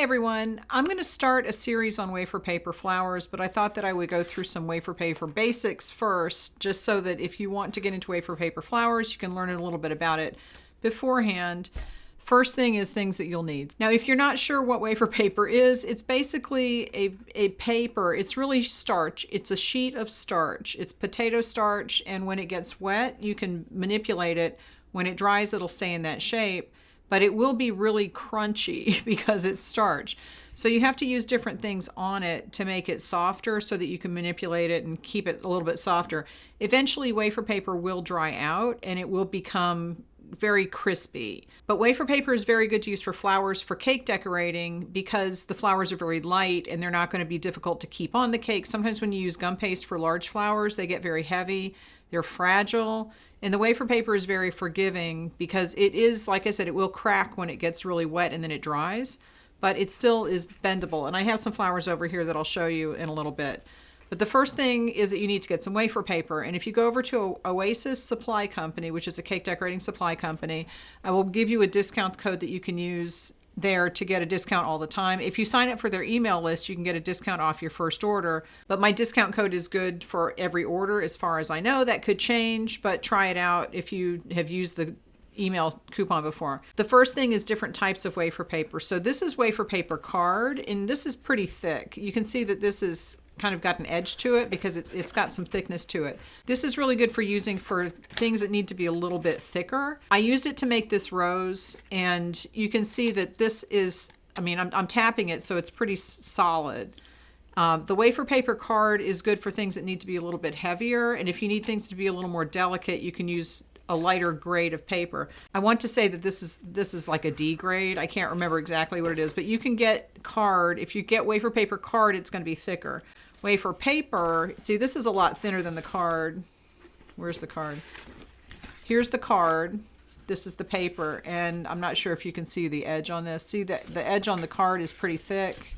Hi everyone, I'm going to start a series on wafer paper flowers, but I thought that I would go through some wafer paper basics first, just so that if you want to get into wafer paper flowers, you can learn a little bit about it beforehand. First thing is things that you'll need. Now, if you're not sure what wafer paper is, it's basically a paper. It's really starch. It's a sheet of starch. It's potato starch, and when it gets wet, you can manipulate it. When it dries, it'll stay in that shape, but it will be really crunchy because it's starch. So you have to use different things on it to make it softer so that you can manipulate it and keep it a little bit softer. Eventually, wafer paper will dry out and it will become very crispy. But wafer paper is very good to use for flowers, for cake decorating, because the flowers are very light and they're not going to be difficult to keep on the cake. Sometimes when you use gum paste for large flowers, they get very heavy, they're fragile, and the wafer paper is very forgiving because it is, like I said, it will crack when it gets really wet and then it dries, but it still is bendable. And I have some flowers over here that I'll show you in a little bit. But the first thing is that you need to get some wafer paper. And if you go over to Oasis Supply Company, which is a cake decorating supply company, I will give you a discount code that you can use there to get a discount all the time. If you sign up for their email list, you can get a discount off your first order. But my discount code is good for every order as far as I know. That could change, but try it out if you have used the email coupon before. The first thing is different types of wafer paper. So this is wafer paper card, and this is pretty thick. You can see that this is kind of got an edge to it because it's got some thickness to it. This is really good for using for things that need to be a little bit thicker. I used it to make this rose, and you can see that this is, I'm tapping it, so it's pretty solid. The wafer paper card is good for things that need to be a little bit heavier, and if you need things to be a little more delicate, you can use a lighter grade of paper. I want to say that this is like a D grade. I can't remember exactly what it is, but you can get card. If you get wafer paper card, it's going to be thicker. Wafer paper, see, this is a lot thinner than the card. Where's the card? Here's the card. This is the paper, and I'm not sure if you can see the edge on this. See that the edge on the card is pretty thick,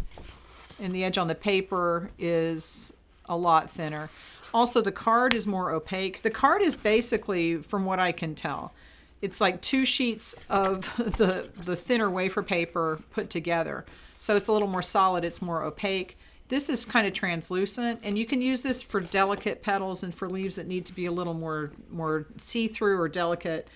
and the edge on the paper is a lot thinner. Also, the card is more opaque. The card is basically, from what I can tell, it's like two sheets of the thinner wafer paper put together. So it's a little more solid, it's more opaque. This is kind of translucent, and you can use this for delicate petals and for leaves that need to be a little more see-through or delicate.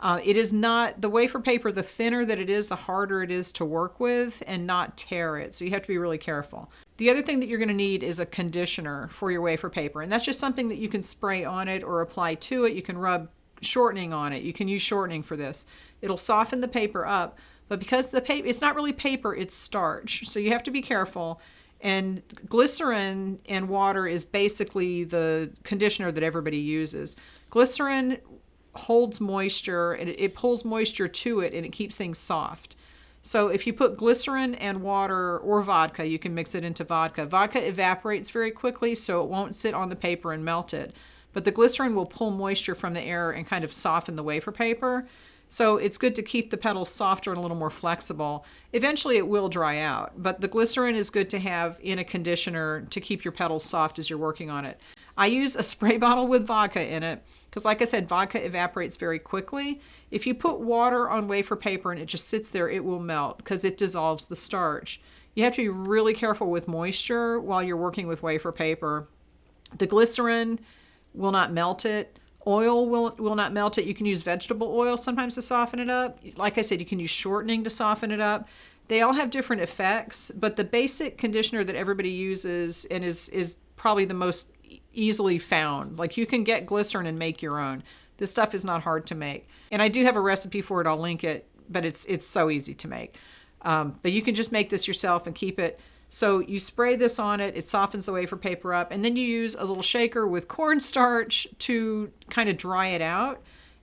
It is not, the wafer paper, the thinner that it is, the harder it is to work with and not tear it. So you have to be really careful. The other thing that you're going to need is a conditioner for your wafer paper, and that's just something that you can spray on it or apply to it. You can rub shortening on it. You can use shortening for this. It'll soften the paper up, but because the paper, it's not really paper, it's starch. So you have to be careful. And glycerin and water is basically the conditioner that everybody uses. Glycerin holds moisture, and it pulls moisture to it, and it keeps things soft. So if you put glycerin and water or vodka, you can mix it into vodka. Vodka evaporates very quickly, so it won't sit on the paper and melt it. But the glycerin will pull moisture from the air and kind of soften the wafer paper. So it's good to keep the petals softer and a little more flexible. Eventually it will dry out, but the glycerin is good to have in a conditioner to keep your petals soft as you're working on it. I use a spray bottle with vodka in it because, like I said, vodka evaporates very quickly. If you put water on wafer paper and it just sits there, it will melt because it dissolves the starch. You have to be really careful with moisture while you're working with wafer paper. The glycerin will not melt it. Oil will not melt it. You can use vegetable oil sometimes to soften it up. Like I said, you can use shortening to soften it up. They all have different effects, but the basic conditioner that everybody uses and is probably the most easily found. Like, you can get glycerin and make your own. This stuff is not hard to make. And I do have a recipe for it. I'll link it, but it's so easy to make. But you can just make this yourself and keep it. So you spray this on it, it softens the wafer paper up, and then you use a little shaker with cornstarch to kind of dry it out.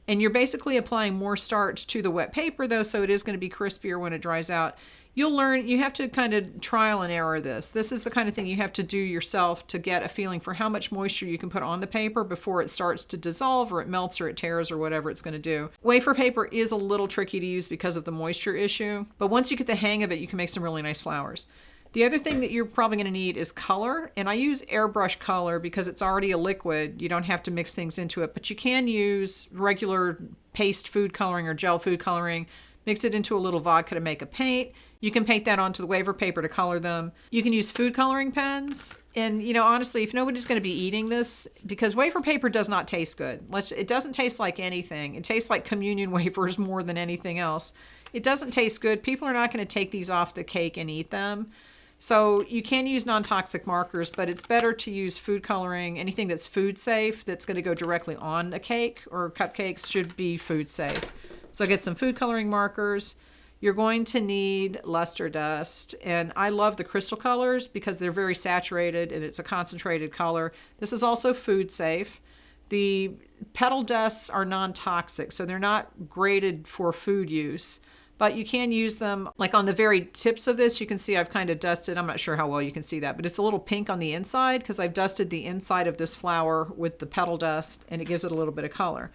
And you're basically applying more starch to the wet paper, though, so it is going to be crispier when it dries out. You'll learn, you have to kind of trial and error this. This is the kind of thing you have to do yourself to get a feeling for how much moisture you can put on the paper before it starts to dissolve or it melts or it tears or whatever it's going to do. Wafer paper is a little tricky to use because of the moisture issue, but once you get the hang of it, you can make some really nice flowers. The other thing that you're probably going to need is color, and I use airbrush color because it's already a liquid. You don't have to mix things into it, but you can use regular paste food coloring or gel food coloring, mix it into a little vodka to make a paint. You can paint that onto the wafer paper to color them. You can use food coloring pens. And, you know, honestly, if nobody's going to be eating this, because wafer paper does not taste good. It doesn't taste like anything. It tastes like communion wafers more than anything else. It doesn't taste good. People are not going to take these off the cake and eat them. So you can use non-toxic markers, but it's better to use food coloring. Anything that's food safe, that's going to go directly on a cake or cupcakes, should be food safe. So get some food coloring markers. You're going to need luster dust, and I love the crystal colors because they're very saturated and it's a concentrated color. This is also food safe. The petal dusts are non-toxic, so they're not graded for food use, but you can use them like on the very tips of this. You can see I've kind of dusted, I'm not sure how well you can see that, but it's a little pink on the inside because I've dusted the inside of this flower with the petal dust, and it gives it a little bit of color.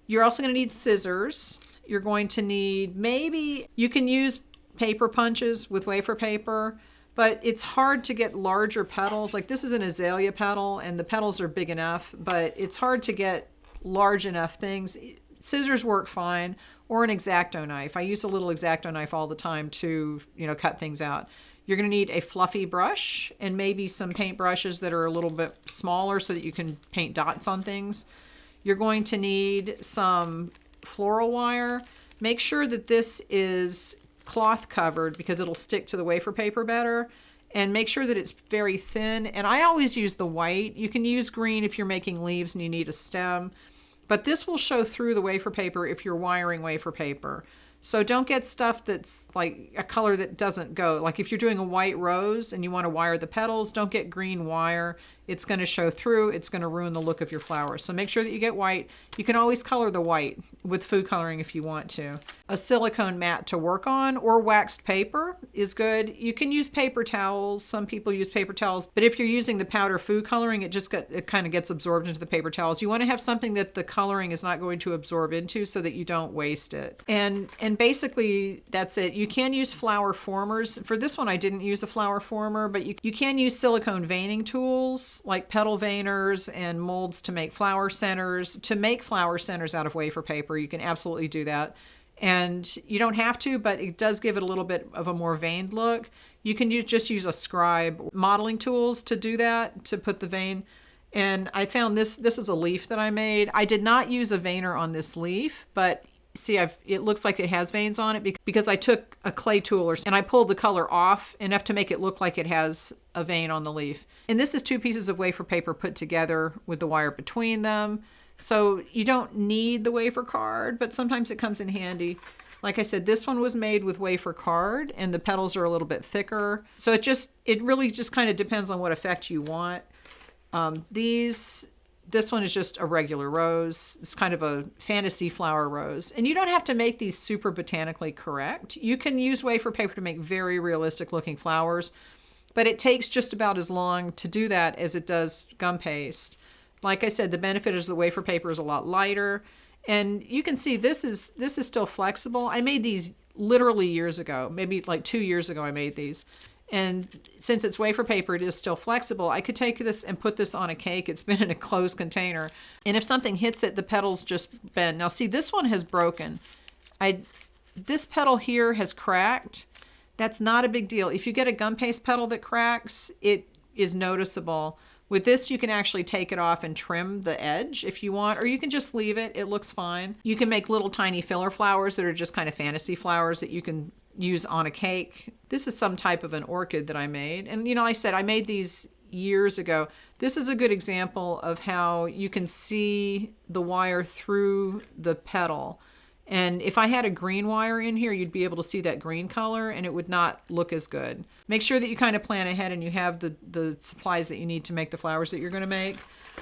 You're also going to need scissors. You're going to need, maybe you can use paper punches with wafer paper, but it's hard to get larger petals. Like this is an azalea petal and the petals are big enough, but it's hard to get large enough things. Scissors work fine, or an X-Acto knife. I use a little X-Acto knife all the time to, you know, cut things out. You're going to need a fluffy brush and maybe some paint brushes that are a little bit smaller so that you can paint dots on things. You're going to need some floral wire. Make sure that this is cloth covered because it'll stick to the wafer paper better, and make sure that it's very thin. And I always use the white. You can use green if you're making leaves and you need a stem, but this will show through the wafer paper if you're wiring wafer paper. So don't get stuff that's like a color that doesn't go. Like if you're doing a white rose and you want to wire the petals, don't get green wire. It's going to show through. It's going to ruin the look of your flower. So make sure that you get white. You can always color the white with food coloring if you want to. A silicone mat to work on, or waxed paper is good. You can use paper towels. Some people use paper towels, but if you're using the powder food coloring, it kind of gets absorbed into the paper towels. You want to have something that the coloring is not going to absorb into so that you don't waste it. And basically that's it. You can use flower formers. For this one, I didn't use a flower former, but you can use silicone veining tools like petal veiners and molds to make flower centers. To make flower centers out of wafer paper, you can absolutely do that. And you don't have to, but it does give it a little bit of a more veined look. You can just use a scribe modeling tools to do that, to put the vein. And I found this is a leaf that I made. I did not use a veiner on this leaf, but see, it looks like it has veins on it because I took a clay tool and I pulled the color off enough to make it look like it has a vein on the leaf. And this is 2 pieces of wafer paper put together with the wire between them. So you don't need the wafer card, but sometimes it comes in handy. Like I said, this one was made with wafer card and the petals are a little bit thicker. So it really just kind of depends on what effect you want. This one is just a regular rose. It's kind of a fantasy flower rose. And you don't have to make these super botanically correct. You can use wafer paper to make very realistic looking flowers, but it takes just about as long to do that as it does gum paste. Like I said, the benefit is the wafer paper is a lot lighter. And you can see this is still flexible. I made these literally years ago, maybe like 2 years ago I made these. And since it's wafer paper, it is still flexible. I could take this and put this on a cake. It's been in a closed container. And if something hits it, the petals just bend. Now see, this one has broken. This petal here has cracked. That's not a big deal. If you get a gum paste petal that cracks, it is noticeable. With this, you can actually take it off and trim the edge if you want, or you can just leave it. It looks fine. You can make little tiny filler flowers that are just kind of fantasy flowers that you can use on a cake. This is some type of an orchid that I made. And like I said, I made these years ago. This is a good example of how you can see the wire through the petal. And if I had a green wire in here, you'd be able to see that green color and it would not look as good. Make sure that you kind of plan ahead and you have the supplies that you need to make the flowers that you're going to make.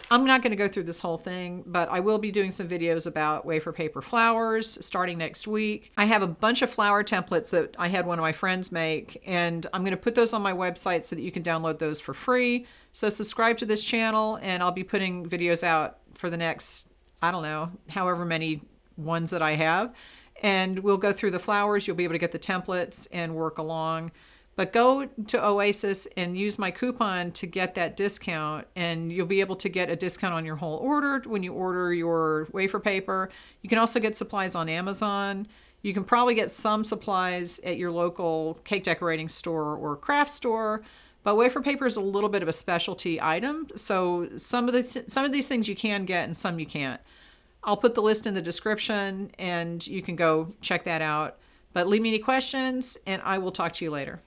I'm not going to go through this whole thing, but I will be doing some videos about wafer paper flowers starting next week. I have a bunch of flower templates that I had one of my friends make, and I'm going to put those on my website so that you can download those for free. So subscribe to this channel, and I'll be putting videos out for the next, I don't know, however many ones that I have. And we'll go through the flowers. You'll be able to get the templates and work along. But go to Oasis and use my coupon to get that discount, and you'll be able to get a discount on your whole order when you order your wafer paper. You can also get supplies on Amazon. You can probably get some supplies at your local cake decorating store or craft store, but wafer paper is a little bit of a specialty item. So some of these things you can get and some you can't. I'll put the list in the description and you can go check that out. But leave me any questions and I will talk to you later.